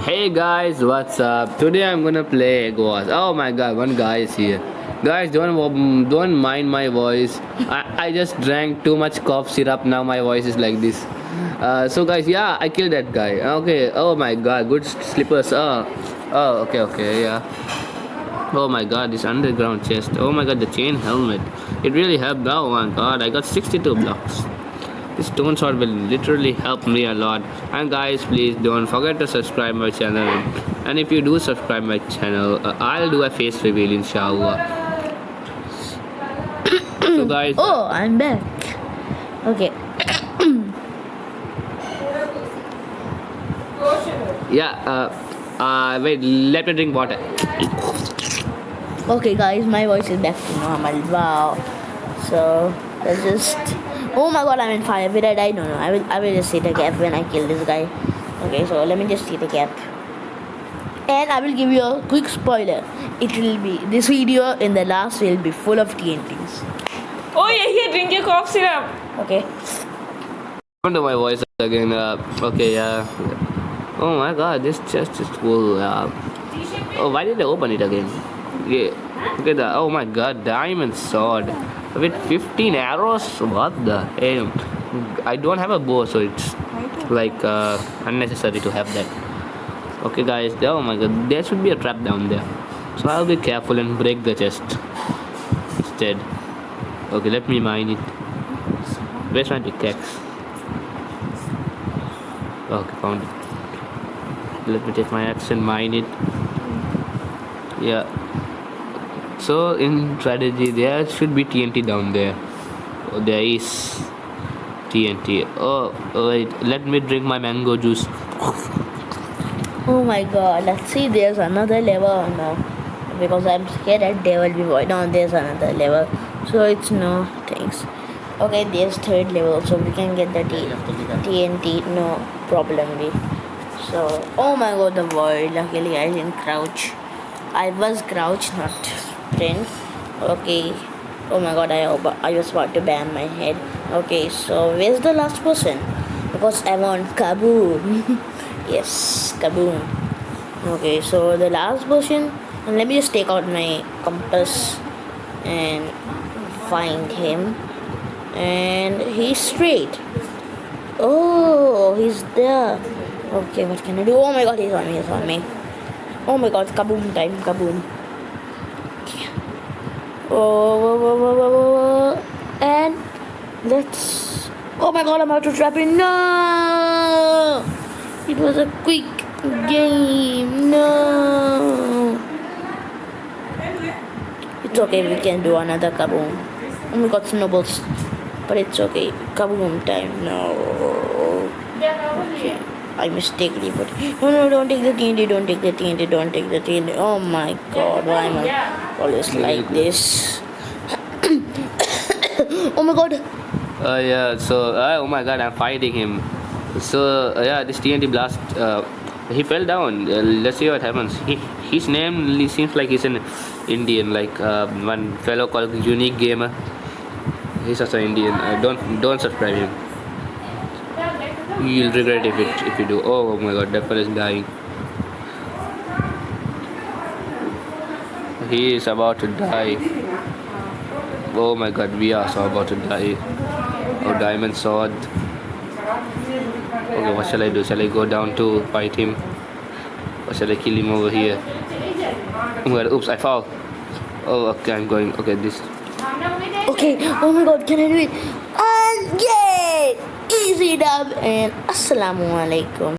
Hey guys, what's up? Today I'm gonna play Goas. Oh my god, one guy is here. Guys, don't mind my voice. I just drank too much cough syrup. Now my voice is like this. So guys, yeah, I killed that guy. Okay. Oh my god, good slippers. Okay, yeah. Oh my god, this underground chest. Oh my god, the chain helmet. It really helped. Oh my god, I got 62 blocks. This stone sword will literally help me a lot. And guys, please don't forget to subscribe my channel. And if you do subscribe my channel, I'll do a face reveal inshallah. So guys, Oh, I'm back. Okay. yeah. Wait, let me drink water. Okay, guys, my voice is back to normal. Wow. So let's just. Oh my god, I'm in fire. Will I die? No. I will just see the gap when I kill this guy. Okay, so let me just see the gap. And I will give you a quick spoiler. It will be this video in the last will be full of TNTs. Oh yeah, here, drink your cough syrup. Okay. Listen to my voice again. Okay, yeah. Oh my god, this chest is full. Oh, why did I open it again? Yeah. Look at that. Oh my god, diamond sword with 15 arrows. What the hell? I don't have a bow, so it's like unnecessary to have that. Okay, guys. Oh my god, there should be a trap down there. So I'll be careful and break the chest instead. Okay, let me mine it. Where's my pickaxe? Okay, found it. Let me take my axe and mine it. Yeah. So in strategy, there should be TNT down there. Oh, there is TNT. Oh wait, let me drink my mango juice. Oh my god. Let's see. There's another level now. Because I'm scared that there will be void. No, there's another level. So it's no thanks. Okay, there's third level, so we can get the TNT. No problem. So, oh my god, the void. Luckily, I didn't crouch. I was crouched, not sprint. Okay. Oh my god, I was about to bang my head. Okay, so where's the last person? Because I want kaboom. Yes, kaboom. Okay, so the last person. And let me just take out my compass and find him. And he's straight. Oh, he's there. Okay, what can I do? Oh my god, he's on me. Oh my god, kaboom time, kaboom. Okay. Oh, and let's. Oh my god, I'm about to trap him. No! It was a quick game. No! It's okay, we can do another kaboom. Oh my god, snowballs. But it's okay. Kaboom time. No. Okay. I mistakenly put. No, don't take the TNT. Don't take the TNT. Don't take the TNT. Oh my god, why am I always like this? Oh my god. Yeah. So oh my god, I'm fighting him. So yeah, this TNT blast. He fell down. Let's see what happens. His name seems like he's an Indian, like one fellow called Unique Gamer. He's also Indian. Don't subscribe him. You'll regret if you do. Oh my god, that fellow is dying. He is about to die. Oh my god, we are so about to die. Oh, diamond sword. Okay, what shall I do? Shall I go down to fight him? Or shall I kill him over here? Oh my god, oops, I fall. Oh, okay, I'm going. Okay, this. Okay, oh my god, can I do it? And yay! Easy dub and assalamu alaikum.